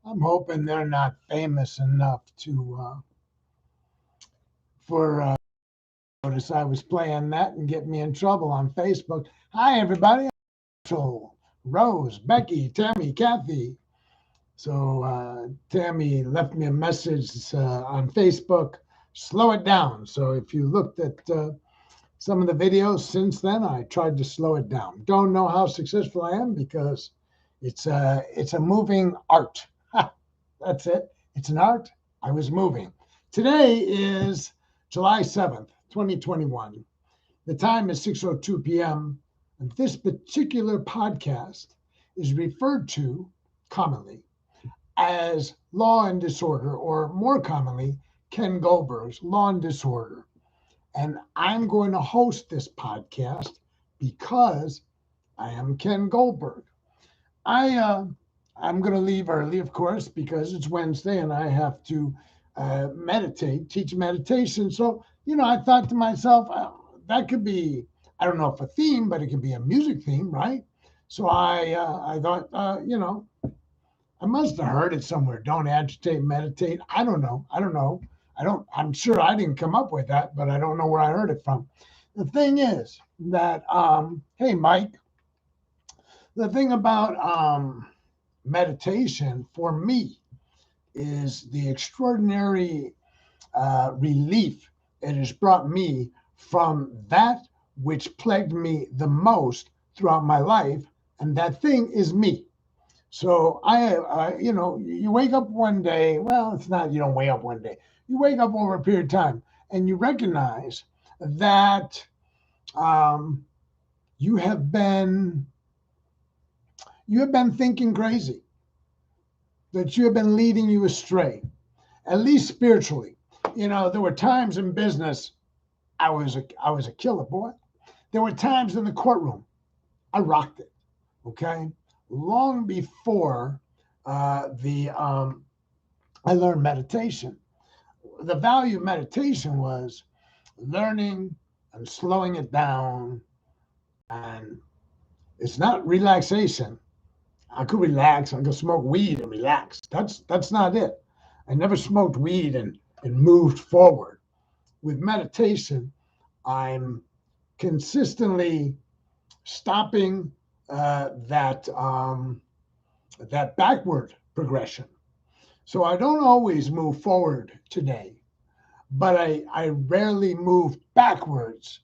I'm hoping they're not famous enough to for notice I was playing that and get me in trouble on Facebook. Hi everybody, I'm Rose, Becky, Tammy, Kathy. So Tammy left me a message on Facebook. Slow it down. So if you looked at some of the videos since then, I tried to slow it down. Don't know how successful I am because it's a moving art. That's it. It's an art. I was moving. Today is July 7th, 2021. The time is 6:02 p.m. And this particular podcast is referred to commonly as Law and Disorder, or more commonly, Ken Goldberg's Law and Disorder. And I'm going to host this podcast because I am Ken Goldberg. I'm going to leave early, of course, because it's Wednesday and I have to meditate, teach meditation. So, I thought to myself, that could be, I don't know if a theme, but it could be a music theme, right? So I thought, I must have heard it somewhere. Don't agitate, meditate. I don't know. I'm sure I didn't come up with that, but I don't know where I heard it from. The thing is that, hey, Mike, the thing about meditation for me is the extraordinary relief it has brought me from that which plagued me the most throughout my life, and that thing is me. So you wake up one day. Well, it's not. You don't wake up one day. You wake up over a period of time, and you recognize that you have been thinking crazy, that you have been leading you astray, at least spiritually. There were times in business I was a killer, boy. There were times in the courtroom I rocked it. Okay, long before I learned meditation. The value of meditation was learning and slowing it down, and it's not relaxation. I could relax. I could smoke weed and relax. That's not it. I never smoked weed and moved forward. With meditation, I'm consistently stopping that backward progression. So I don't always move forward today, but I rarely move backwards.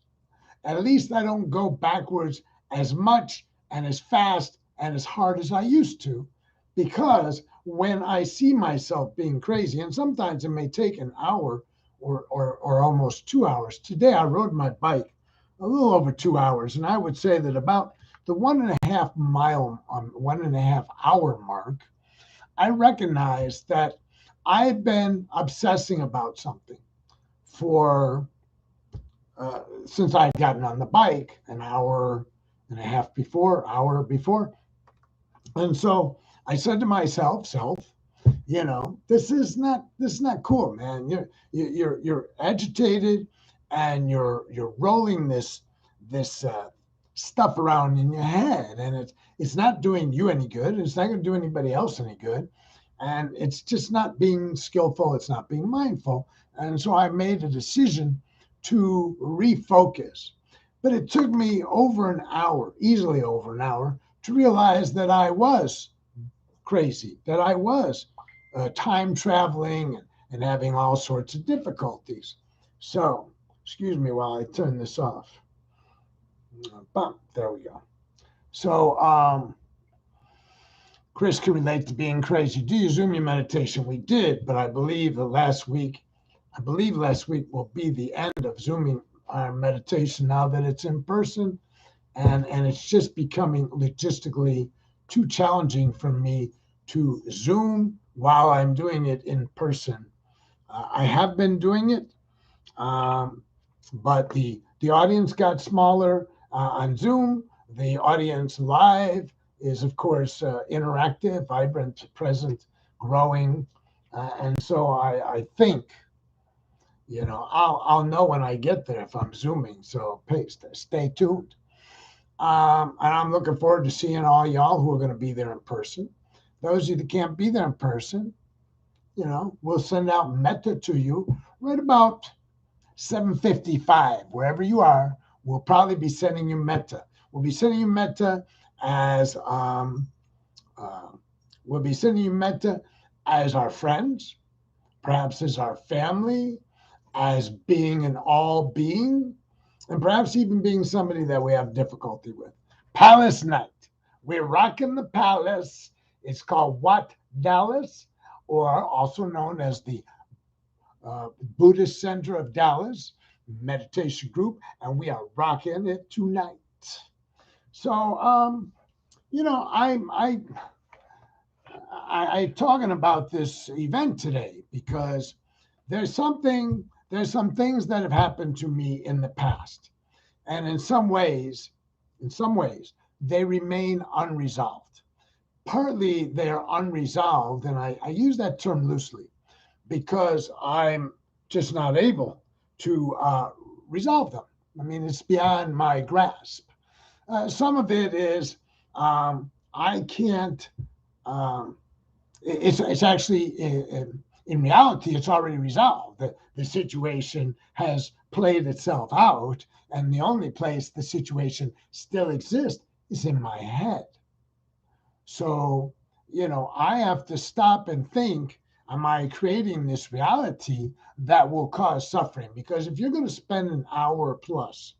At least I don't go backwards as much and as fast and as hard as I used to, because when I see myself being crazy, and sometimes it may take an hour or almost 2 hours. Today I rode my bike a little over 2 hours, and I would say that about the 1.5 hour mark, I recognize that I've been obsessing about something for since I'd gotten on the bike an hour and a half hour before. And so I said to myself, this is not cool, man. You're agitated and you're rolling this stuff around in your head, and it's not doing you any good. It's not going to do anybody else any good, and it's just not being skillful. It's not being mindful. And so I made a decision to refocus. But it took me over an hour, easily over an hour, to realize that I was crazy, that I was time traveling and having all sorts of difficulties. So, excuse me while I turn this off. Bump, there we go. So, Chris can relate to being crazy. Do you Zoom your meditation? We did, but I believe last week will be the end of Zooming our meditation now that it's in person, and it's just becoming logistically too challenging for me to Zoom while I'm doing it in person. I have been doing it, but the audience got smaller on Zoom. The audience live is, of course, interactive, vibrant, present, growing, and so I think, I'll know when I get there if I'm Zooming. So stay tuned. And I'm looking forward to seeing all y'all who are going to be there in person. Those of you that can't be there in person, we'll send out metta to you right about 7:55, wherever you are. We'll probably be sending you metta. We'll be sending you metta as our friends, perhaps as our family, as being an all being, and perhaps even being somebody that we have difficulty with. Palace night. We're rocking the palace. It's called Wat Dallas, or also known as the Buddhist Center of Dallas meditation group, and we are rocking it tonight. So, I'm talking about this event today because there's some things that have happened to me in the past, and in some ways, they remain unresolved. Partly they're unresolved, and I use that term loosely because I'm just not able to resolve them. I mean, it's beyond my grasp. Some of it is I can't. It's actually in reality, it's already resolved. The situation has played itself out, and the only place the situation still exists is in my head. So, I have to stop and think, am I creating this reality that will cause suffering? Because if you're going to spend an hour plus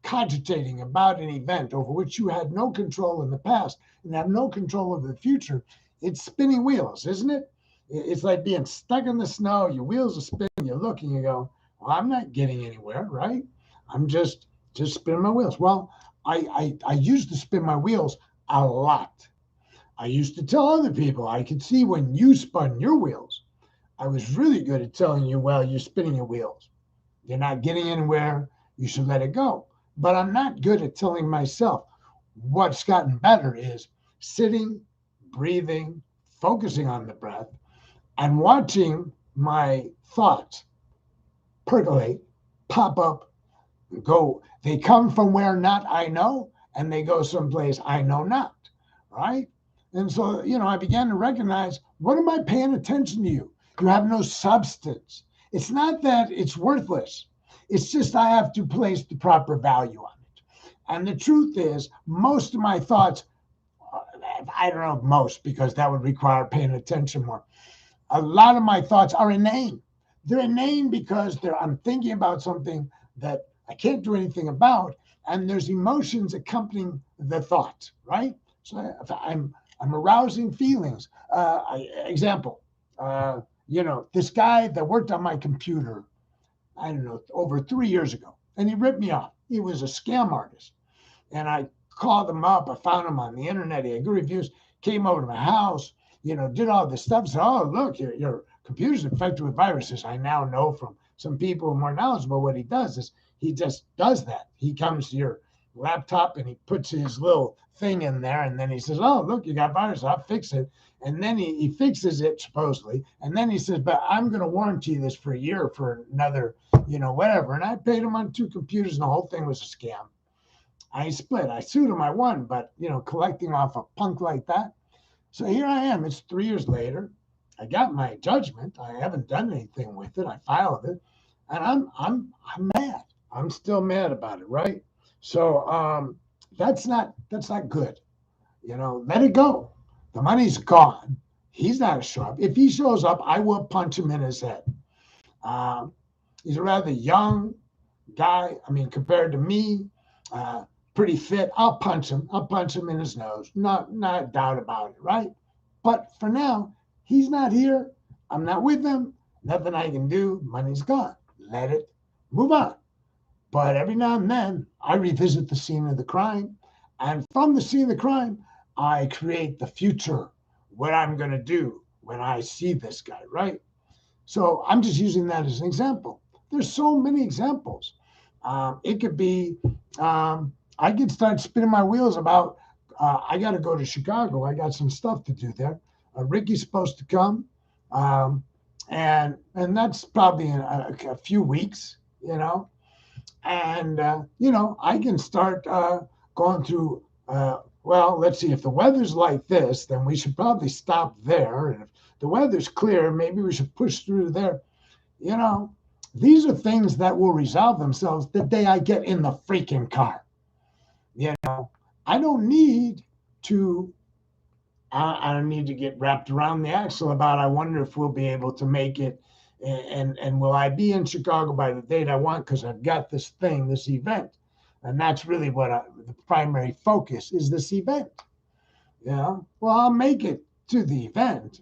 cogitating about an event over which you had no control in the past and have no control over the future, it's spinning wheels, isn't it? It's like being stuck in the snow. Your wheels are spinning. You look and you go, well, I'm not getting anywhere, right? I'm just spinning my wheels. Well, I used to spin my wheels a lot. I used to tell other people, I could see when you spun your wheels. I was really good at telling you, well, you're spinning your wheels. You're not getting anywhere. You should let it go. But I'm not good at telling myself. What's gotten better is sitting, breathing, focusing on the breath, and watching my thoughts percolate, pop up, go. They come from where not I know, and they go someplace I know not, right? And so, I began to recognize, what am I paying attention to you? You have no substance. It's not that it's worthless. It's just I have to place the proper value on it. And the truth is, most of my thoughts, I don't know most, because that would require paying attention more. A lot of my thoughts are inane. They're inane because I'm thinking about something that I can't do anything about, and there's emotions accompanying the thought, right? So I'm arousing feelings. Example, this guy that worked on my computer, I don't know, over 3 years ago, and he ripped me off. He was a scam artist, and I called him up. I found him on the internet. He had good reviews. Came over to my house. Did all this stuff. Said, oh, look, your computer's infected with viruses. I now know from some people who are more knowledgeable what he does is he just does that. He comes to your laptop and he puts his little thing in there, and then he says, oh, look, you got virus. I'll fix it. And then he fixes it, supposedly. And then he says, but I'm going to warranty this for a year for another, whatever. And I paid him on 2 computers, and the whole thing was a scam. I split. I sued him. I won. But, collecting off a punk like that. So here I am. It's 3 years later. I got my judgment. I haven't done anything with it. I filed it. And I'm mad. I'm still mad about it, right? So that's not good. Let it go. The money's gone. He's not a sharp. If he shows up, I will punch him in his head. Um, he's a rather young guy. I mean, compared to me, pretty fit. I'll punch him. I'll punch him in his nose. Not a doubt about it, right? But for now, he's not here. I'm not with him. Nothing I can do. Money's gone. Let it move on. But every now and then, I revisit the scene of the crime. And from the scene of the crime, I create the future, what I'm going to do when I see this guy, right? So I'm just using that as an example. There's so many examples. It could be, I could start spinning my wheels about, I got to go to Chicago. I got some stuff to do there. Ricky's supposed to come. And that's probably in a few weeks, And, I can start going through, well, let's see, if the weather's like this, then we should probably stop there. And if the weather's clear, maybe we should push through there. These are things that will resolve themselves the day I get in the freaking car. I don't need to, I don't need to get wrapped around the axle about, I wonder if we'll be able to make it. And will I be in Chicago by the date I want? Because I've got this thing, this event. And that's really what the primary focus is, this event. Well, I'll make it to the event.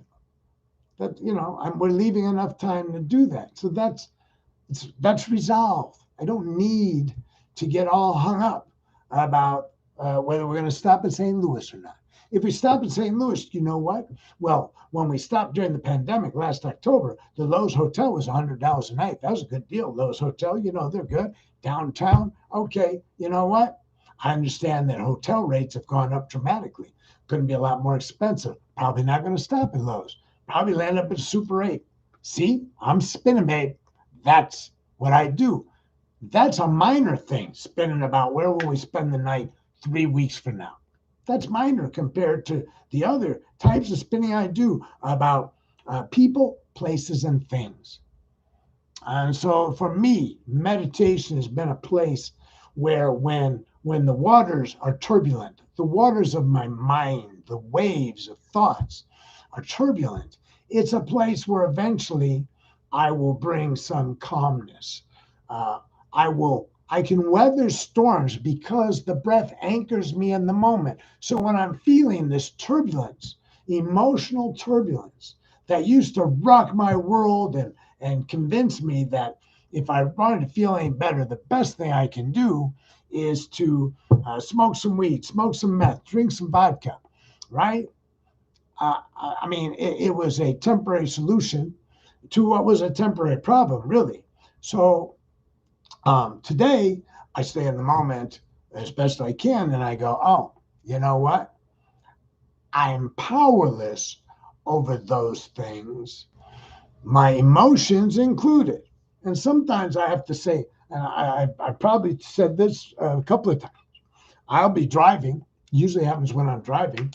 But, we're leaving enough time to do that. So that's resolved. I don't need to get all hung up about whether we're going to stop in St. Louis or not. If we stop in St. Louis, you know what? Well, when we stopped during the pandemic last October, the Lowe's Hotel was $100 a night. That was a good deal. Lowe's Hotel, they're good. Downtown, okay. You know what? I understand that hotel rates have gone up dramatically. Going to be a lot more expensive. Probably not going to stop in Lowe's. Probably land up at Super 8. See, I'm spinning, babe. That's what I do. That's a minor thing, spinning about where will we spend the night 3 weeks from now. That's minor compared to the other types of spinning I do about people, places, and things. And so for me, meditation has been a place where when the waters are turbulent, the waters of my mind, the waves of thoughts are turbulent, it's a place where eventually I will bring some calmness. I can weather storms because the breath anchors me in the moment. So when I'm feeling this turbulence, emotional turbulence that used to rock my world and convince me that if I wanted to feel any better, the best thing I can do is to smoke some weed, smoke some meth, drink some vodka, right? It was a temporary solution to what was a temporary problem, really. So today, I stay in the moment as best I can, and I go, oh, you know what? I'm powerless over those things, my emotions included. And sometimes I have to say, and I probably said this a couple of times, I'll be driving, usually happens when I'm driving,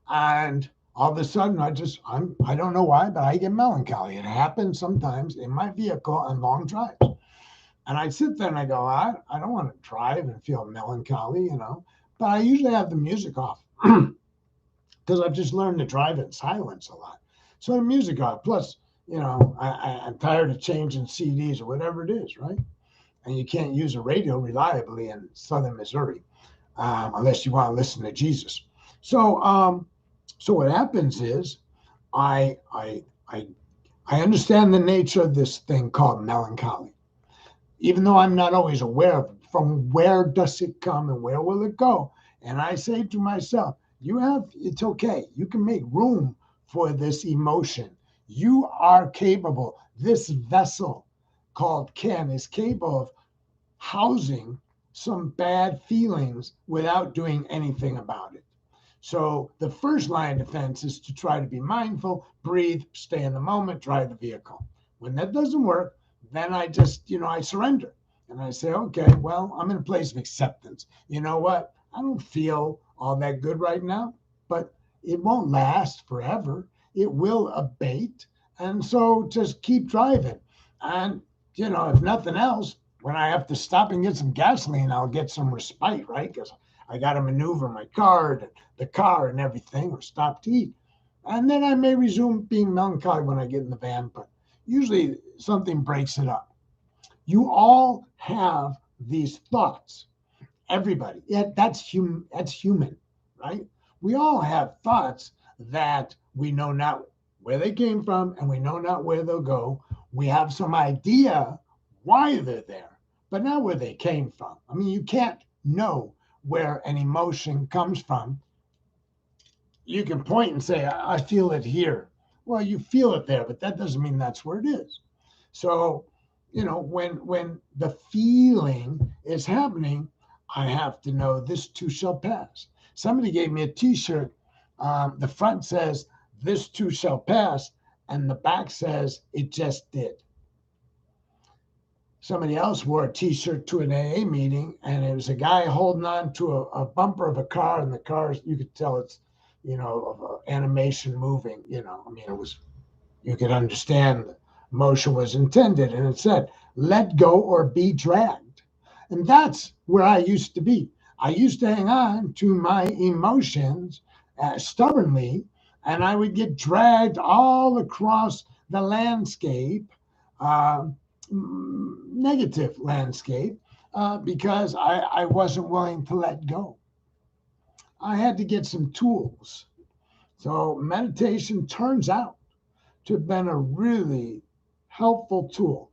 and all of a sudden I don't know why, but I get melancholy. It happens sometimes in my vehicle on long drives. And I sit there and I go, I don't want to drive and feel melancholy, but I usually have the music off because I've just learned to drive in silence a lot. So the music off, plus, I'm tired of changing CDs or whatever it is, right? And you can't use a radio reliably in southern Missouri unless you want to listen to Jesus. So what happens is I understand the nature of this thing called melancholy. Even though I'm not always aware of it, from where does it come and where will it go? And I say to myself, it's okay. You can make room for this emotion. You are capable. This vessel called Ken is capable of housing some bad feelings without doing anything about it. So the first line of defense is to try to be mindful, breathe, stay in the moment, drive the vehicle. When that doesn't work, then I just, I surrender And I say, okay, well, I'm in a place of acceptance. You know what? I don't feel all that good right now, but it won't last forever. It will abate. And so just keep driving. And, if nothing else, when I have to stop and get some gasoline, I'll get some respite, right? Because I got to maneuver my car and the car and everything, or stop to eat. And then I may resume being melancholy when I get in the van, but usually something breaks it up. You all have these thoughts. Everybody. Yeah, that's human, right? We all have thoughts that we know not where they came from and we know not where they'll go. We have some idea why they're there, but not where they came from. I mean, you can't know where an emotion comes from. You can point and say, I feel it here. Well, you feel it there, but that doesn't mean that's where it is. So, when the feeling is happening, I have to know this too shall pass. Somebody gave me a T-shirt. The front says, "This too shall pass," and the back says, "It just did." Somebody else wore a T-shirt to an AA meeting, and it was a guy holding on to a bumper of a car, and the car, you could tell it's, of animation moving. I mean, you could understand the motion was intended, and it said, "Let go or be dragged." And that's where I used to be. I used to hang on to my emotions stubbornly, and I would get dragged all across the landscape, uh, negative landscape, because I wasn't willing to let go. I had to get some tools. So meditation turns out to have been a really helpful tool.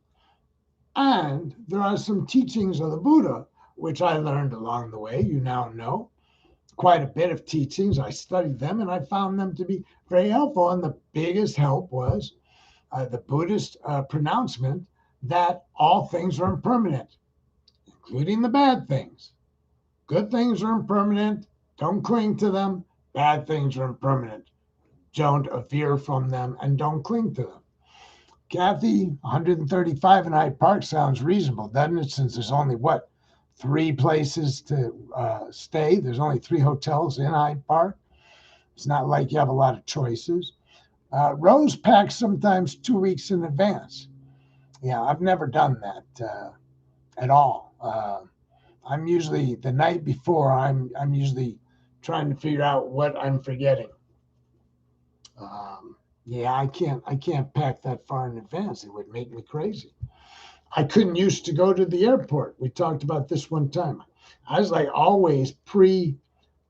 And there are some teachings of the Buddha, which I learned along the way. You now know quite a bit of teachings. I studied them and I found them to be very helpful. And the biggest help was the Buddhist pronouncement that all things are impermanent, including the bad things. Good things are impermanent. Don't cling to them. Bad things are impermanent. Don't veer from them and don't cling to them. Kathy, 135 in Hyde Park sounds reasonable, doesn't it? Since there's only, 3 places to stay. There's only 3 hotels in Hyde Park. It's not like you have a lot of choices. Rose packs sometimes 2 weeks in advance. Yeah, I've never done that at all. I'm usually the night before. I'm usually trying to figure out what I'm forgetting. Yeah, I can't pack that far in advance. It would make me crazy. I couldn't used to go to the airport. We talked about this one time. I was like always pre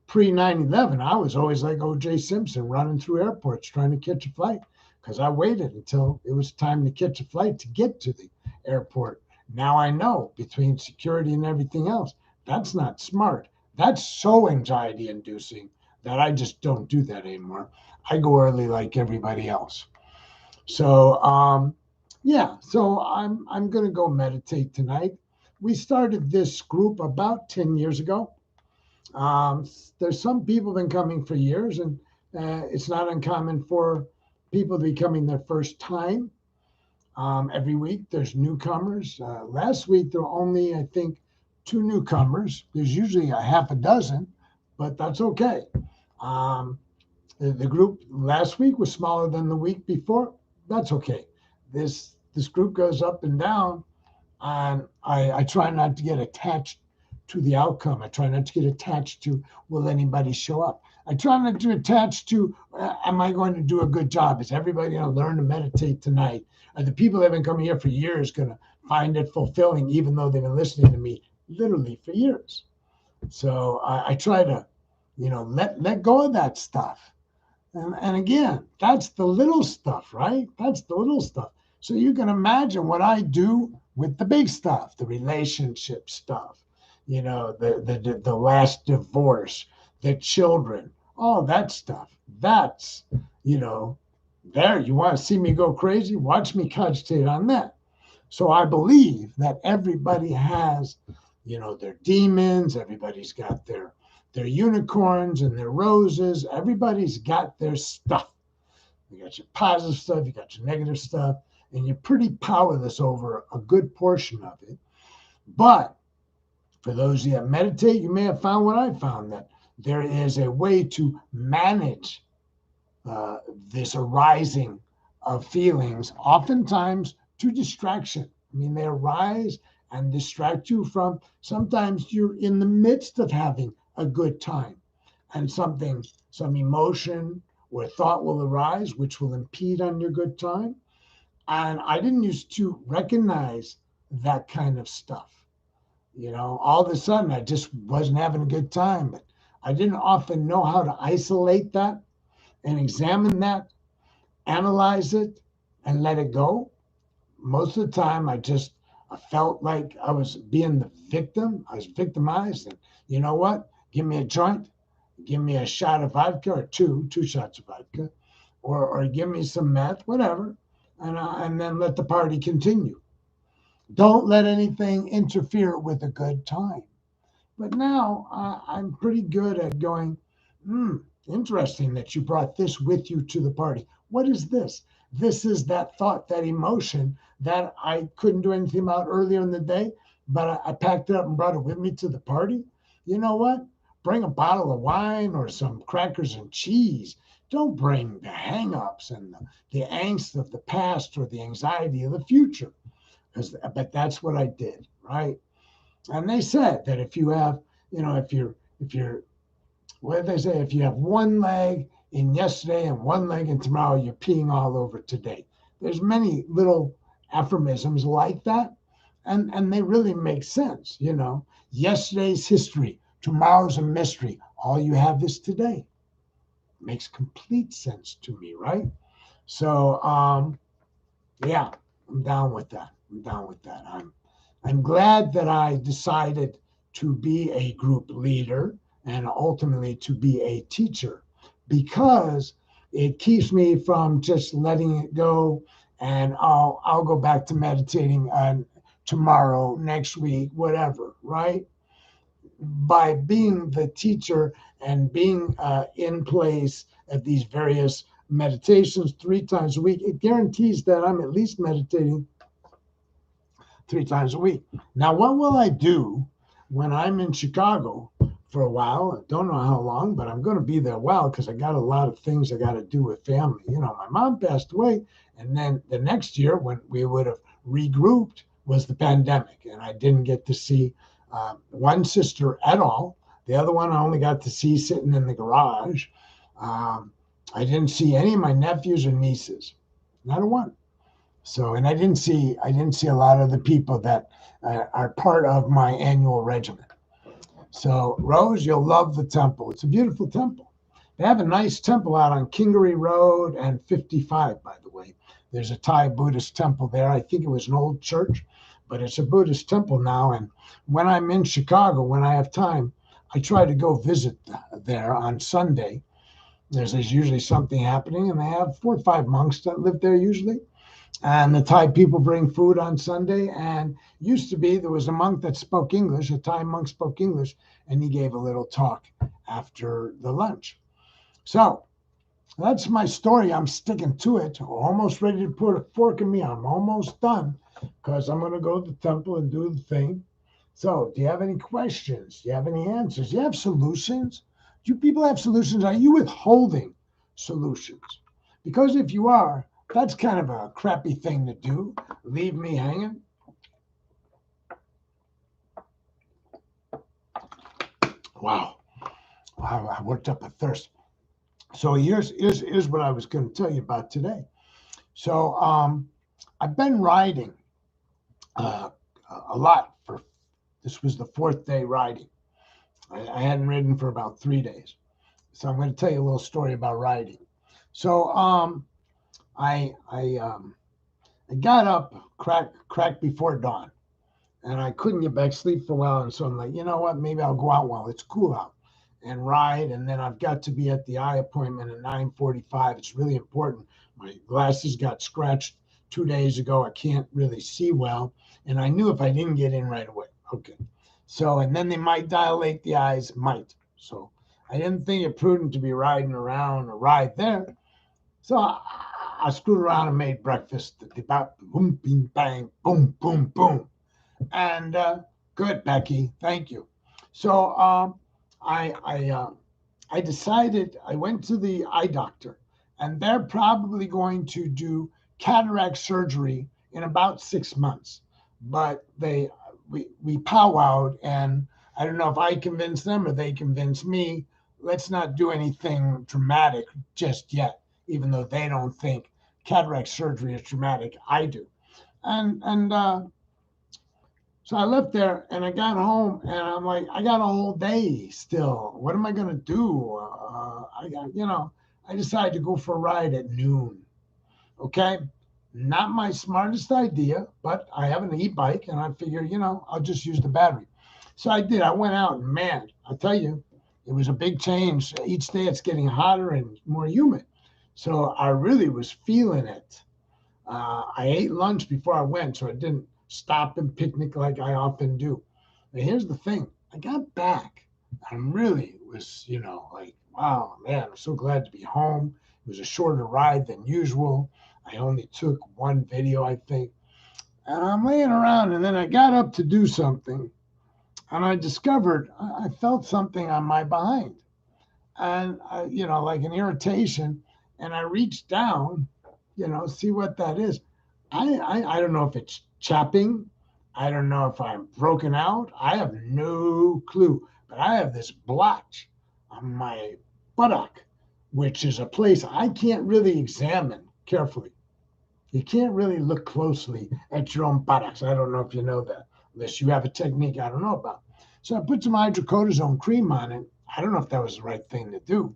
9/11. I was always like O.J. Simpson running through airports trying to catch a flight because I waited until it was time to catch a flight to get to the airport. Now I know between security and everything else, that's not smart. That's so anxiety inducing that I just don't do that anymore. I go early like everybody else. So yeah, so I'm gonna go meditate tonight. We started this group about 10 years ago. Um, there's some people have been coming for years, and it's not uncommon for people to be coming their first time. Every week there's newcomers. Last week there were only, I think, 2 newcomers. There's usually a half a dozen, but that's okay. Um, the group last week was smaller than the week before. That's okay. This group goes up and down, and I try not to get attached to the outcome. I try not to get attached to will anybody show up. I try not to attach to am I going to do a good job? Is everybody going to learn to meditate tonight? Are the people that have been coming here for years going to find it fulfilling, even though they've been listening to me literally for years? So I try to, let go of that stuff. And again, that's the little stuff, right? That's the little stuff. So you can imagine what I do with the big stuff, the relationship stuff, the last divorce, the children, all that stuff. That's, there, you want to see me go crazy? Watch me cogitate on that. So I believe that everybody has, their demons, everybody's got their unicorns and their roses. Everybody's got their stuff. You got your positive stuff, you got your negative stuff, and you're pretty powerless over a good portion of it. But for those of you that meditate, you may have found what I found, that there is a way to manage this arising of feelings, oftentimes to distraction. I mean, they arise and distract you from, sometimes you're in the midst of having a good time and some emotion or thought will arise, which will impede on your good time. And I didn't used to recognize that kind of stuff. All of a sudden I just wasn't having a good time, but I didn't often know how to isolate that and examine that, analyze it, and let it go. Most of the time, I felt like I was being the victim. I was victimized. And you know what? Give me a joint, give me a shot of vodka or two shots of vodka, or give me some meth, whatever, and then let the party continue. Don't let anything interfere with a good time. But now I'm pretty good at going, interesting that you brought this with you to the party. What is this? This is that thought, that emotion that I couldn't do anything about earlier in the day, but I packed it up and brought it with me to the party. You know what? Bring a bottle of wine or some crackers and cheese. Don't bring the hang-ups and the angst of the past or the anxiety of the future. But that's what I did, right? And they said that if you have, if you're, what did they say? If you have one leg in yesterday and one leg in tomorrow, you're peeing all over today. There's many little aphorisms like that, and they really make sense. Yesterday's history, tomorrow's a mystery. All you have is today. Makes complete sense to me, right? So, yeah, I'm down with that. I'm glad that I decided to be a group leader and ultimately to be a teacher, because it keeps me from just letting it go and I'll go back to meditating on tomorrow, next week, whatever, right? By being the teacher and being in place at these various meditations 3 times a week, it guarantees that I'm at least meditating 3 times a week. Now, what will I do when I'm in Chicago for a while? I don't know how long, but I'm going to be there a while because I got a lot of things I got to do with family. My mom passed away, and then the next year when we would have regrouped was the pandemic, and I didn't get to see one sister at all. The other one I only got to see sitting in the garage. I didn't see any of my nephews or nieces, not a one. So, and I didn't see a lot of the people that are part of my annual regimen. So, Rose, you'll love the temple. It's a beautiful temple. They have a nice temple out on Kingery Road and 55, by the way. There's a Thai Buddhist temple there. I think it was an old church, but it's a Buddhist temple now. And when I'm in Chicago, when I have time, I try to go visit there on Sunday. There's usually something happening, and they have 4 or 5 monks that live there usually. And the Thai people bring food on Sunday. And used to be, there was a monk that spoke English, a Thai monk spoke English, and he gave a little talk after the lunch. So that's my story. I'm sticking to it. Almost ready to put a fork in me. I'm almost done because I'm going to go to the temple and do the thing. So do you have any questions? Do you have any answers? Do you have solutions? Do people have solutions? Are you withholding solutions? Because if you are, that's kind of a crappy thing to do. Leave me hanging. Wow. I worked up a thirst. So here's what I was going to tell you about today. So I've been riding a lot. This was the 4th day riding. I hadn't ridden for about 3 days. So I'm going to tell you a little story about riding. So I got up crack before dawn, and I couldn't get back to sleep for a while. And so I'm like, you know what? Maybe I'll go out while it's cool out and ride. And then I've got to be at the eye appointment at 9:45. It's really important. My glasses got scratched 2 days ago. I can't really see well. And I knew if I didn't get in right away. Okay. So, and then they might dilate the eyes, might. So I didn't think it prudent to be riding around or ride there. So I screwed around and made breakfast. Boom, bing, bang, boom, boom, boom. And Good, Becky. Thank you. So I I uh, I decided I went to the eye doctor, and they're probably going to do cataract surgery in about 6 months. But we powwowed, and I don't know if I convinced them or they convinced me. Let's not do anything dramatic just yet, even though they don't think cataract surgery is dramatic. I do, and so I left there and I got home and I'm like, I got a whole day still. What am I going to do? I decided to go for a ride at noon. Okay. Not my smartest idea, but I have an e-bike and I figure, I'll just use the battery. So I did. I went out and man, I'll tell you, it was a big change. Each day it's getting hotter and more humid. So I really was feeling it. I ate lunch before I went, so I didn't stop and picnic like I often do. But here's the thing: I got back. I really was, like, wow, man, I'm so glad to be home. It was a shorter ride than usual. I only took one video, I think. And I'm laying around, and then I got up to do something, and I discovered I felt something on my behind, and like an irritation. And I reached down, see what that is. I don't know if it's chapping. I don't know if I'm broken out. I have no clue. But I have this blotch on my buttock, which is a place I can't really examine carefully. You can't really look closely at your own buttocks. I don't know if you know that, unless you have a technique I don't know about. So I put some hydrocortisone cream on it. I don't know if that was the right thing to do,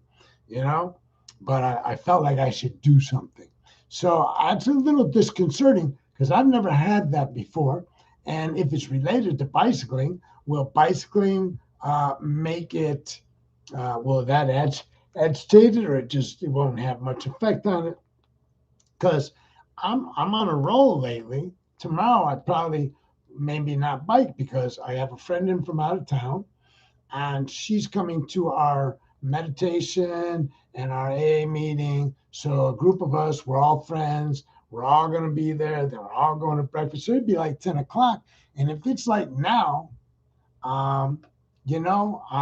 you know, but I felt like I should do something. So it's a little disconcerting because I've never had that before. And if it's related to bicycling, will bicycling make it, will that agitate it, or it won't have much effect on it? Because I'm on a roll lately. Tomorrow I probably maybe not bike because I have a friend in from out of town, and she's coming to our meditation and our AA meeting. So a group of us, we're all friends. We're all going to be there. Then we're all going to breakfast. So it'd be like 10 o'clock. And if it's like now, I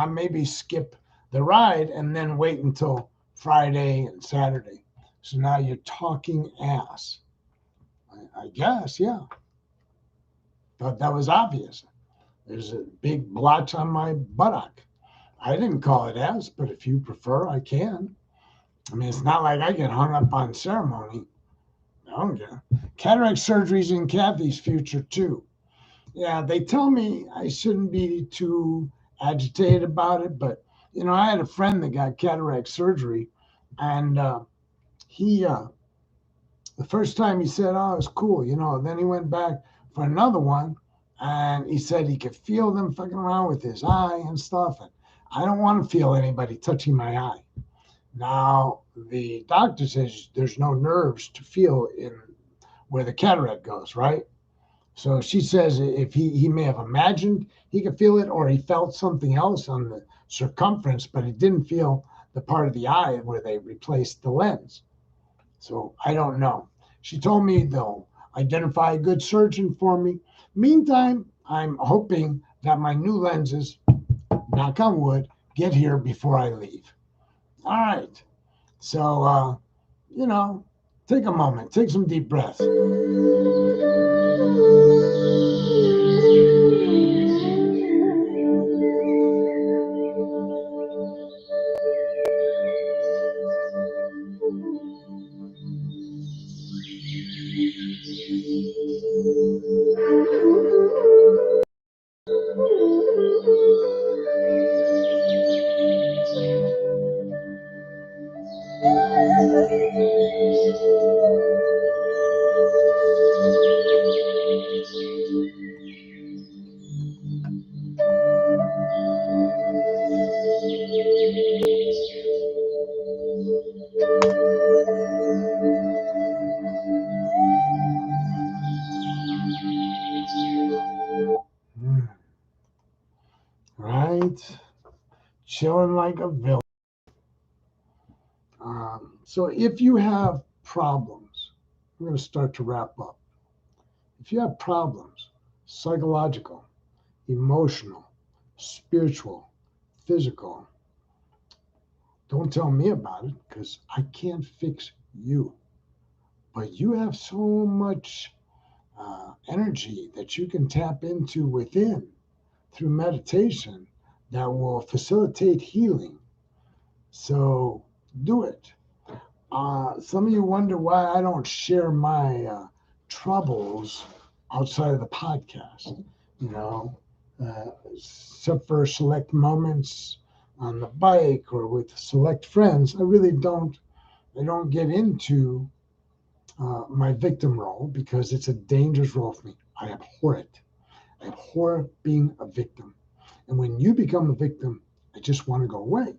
maybe skip the ride and then wait until Friday and Saturday. So now you're talking ass. I guess, yeah. Thought that was obvious. There's a big blotch on my buttock. I didn't call it ass, but if you prefer, I can. I mean, it's not like I get hung up on ceremony. No, yeah. Cataract surgery's in Kathy's future too. Yeah, they tell me I shouldn't be too agitated about it, but I had a friend that got cataract surgery, and he the first time he said, "Oh, it's cool," Then he went back for another one, and he said he could feel them fucking around with his eye and stuff. And I don't want to feel anybody touching my eye. Now the doctor says there's no nerves to feel in where the cataract goes, right? So she says if he may have imagined he could feel it, or he felt something else on the circumference, but he didn't feel the part of the eye where they replaced the lens. So I don't know. She told me they'll identify a good surgeon for me. Meantime, I'm hoping that my new lenses, knock on wood, get here before I leave. All right. So, take a moment, take some deep breaths. Right? Chilling like a villain. So if you have problems, we're going to start to wrap up. If you have problems, psychological, emotional, spiritual, physical. Don't tell me about it because I can't fix you. But you have so much energy that you can tap into within through meditation that will facilitate healing. So do it. Some of you wonder why I don't share my troubles outside of the podcast, you know, except for select moments on the bike or with select friends. I really don't. I don't get into my victim role because it's a dangerous role for me. I abhor it. I abhor being a victim. And when you become a victim, I just want to go away.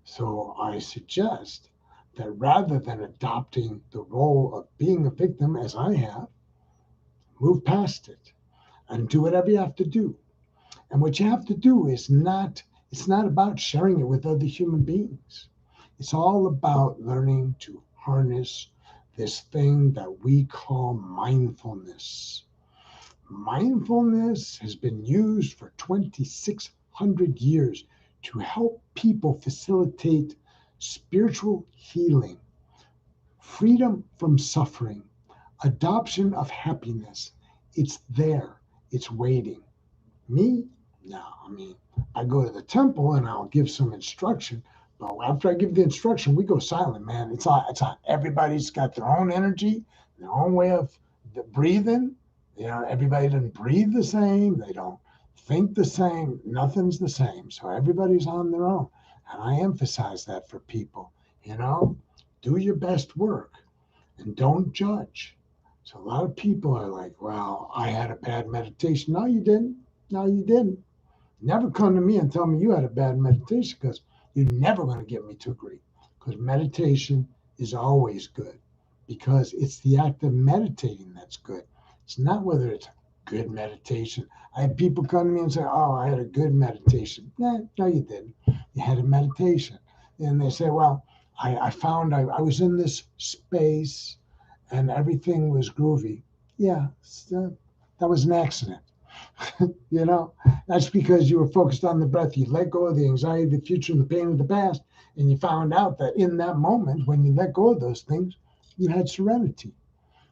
So I suggest that rather than adopting the role of being a victim as I have, move past it and do whatever you have to do. And what you have to do is it's not about sharing it with other human beings. It's all about learning to harness this thing that we call mindfulness. Mindfulness has been used for 2,600 years to help people facilitate spiritual healing, freedom from suffering, adoption of happiness. It's there, it's waiting. Me? No, I mean, I go to the temple and I'll give some instruction. But after I give the instruction, we go silent, man. It's on. Everybody's got their own energy, their own way of breathing. You know, everybody doesn't breathe the same. They don't think the same. Nothing's the same. So everybody's on their own. And I emphasize that for people. You know, do your best work and don't judge. So a lot of people are like, well, I had a bad meditation. No, you didn't. No, you didn't. Never come to me and tell me you had a bad meditation because you're never going to get me to agree. Because meditation is always good because it's the act of meditating that's good. It's not whether it's good meditation. I had people come to me and say, oh, I had a good meditation. No, you didn't. You had a meditation. And they say, well, I found I was in this space and everything was groovy. Yeah, that was an accident. You know, that's because you were focused on the breath. You let go of the anxiety of the future and the pain of the past. And you found out that in that moment, when you let go of those things, you had serenity.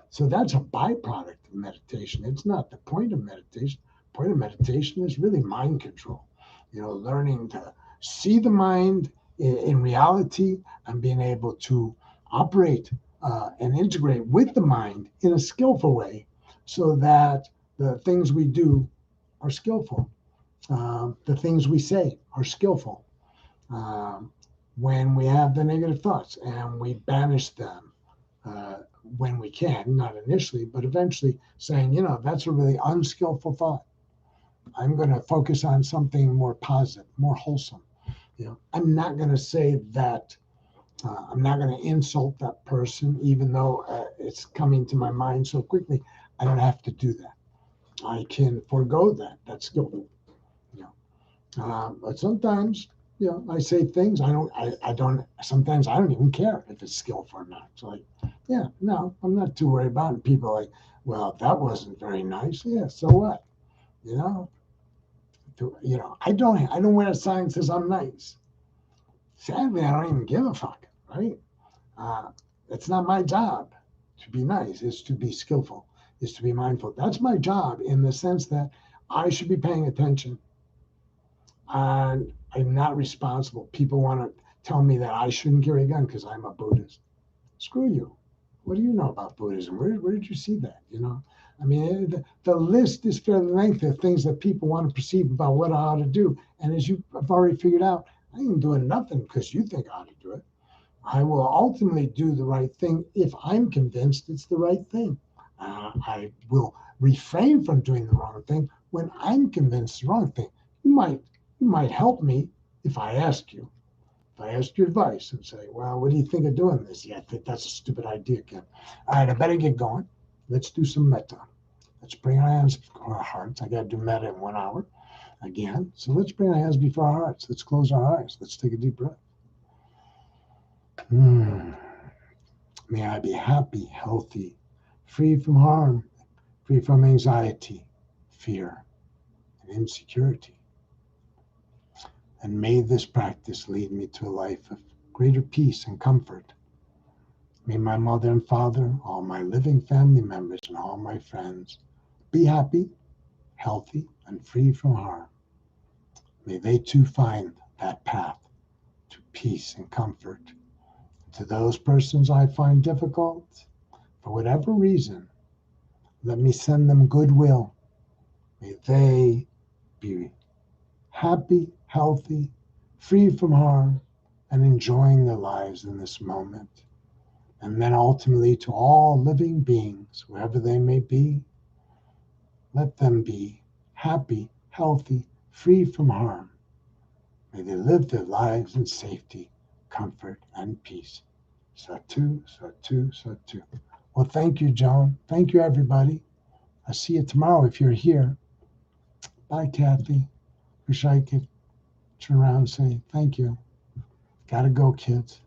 So that's a byproduct of meditation. It's not the point of meditation. The point of meditation is really mind control. You know, learning to see the mind in reality and being able to operate and integrate with the mind in a skillful way so that the things we do are skillful. The things we say are skillful. When we have the negative thoughts and we banish them when we can, not initially, but eventually saying, you know, that's a really unskillful thought. I'm going to focus on something more positive, more wholesome. You know, I'm not going to say that. I'm not going to insult that person, even though it's coming to my mind so quickly. I don't have to do that. I can forego that. That's skillful. You know, but sometimes, you know, I say things I don't. Sometimes I don't even care if it's skillful or not. It's like, yeah, no, I'm not too worried about it. People are like, well, that wasn't very nice. Yeah, so what? You know, I don't wear a sign that says I'm nice. Sadly, I don't even give a fuck. Right? It's not my job to be nice. It's to be skillful. It's to be mindful. That's my job in the sense that I should be paying attention. And I'm not responsible. People want to tell me that I shouldn't carry a gun because I'm a Buddhist. Screw you. What do you know about Buddhism? Where did you see that? You know, I mean, the list is fairly lengthy of things that people want to perceive about what I ought to do. And as you have already figured out, I ain't doing nothing because you think I ought to do it. I will ultimately do the right thing if I'm convinced it's the right thing. I will refrain from doing the wrong thing when I'm convinced it's the wrong thing. You might help me if I ask you. If I ask your advice and say, well, what do you think of doing this? Yeah, I think that's a stupid idea, Ken. All right, I better get going. Let's do some metta. Let's bring our hands before our hearts. I got to do metta in 1 hour again. So let's bring our hands before our hearts. Let's close our eyes. Let's take a deep breath. May I be happy, healthy, free from harm, free from anxiety, fear, and insecurity. And may this practice lead me to a life of greater peace and comfort. May my mother and father, all my living family members, and all my friends be happy, healthy, and free from harm. May they too find that path to peace and comfort. To those persons I find difficult, for whatever reason, let me send them goodwill. May they be happy, healthy, free from harm, and enjoying their lives in this moment. And then ultimately to all living beings, wherever they may be, let them be happy, healthy, free from harm. May they live their lives in safety, comfort, and peace. Satu, Satu, Satu. Well, thank you, Joan. Thank you, everybody. I'll see you tomorrow if you're here. Bye, Kathy. Wish I could turn around and say thank you. Gotta go, kids.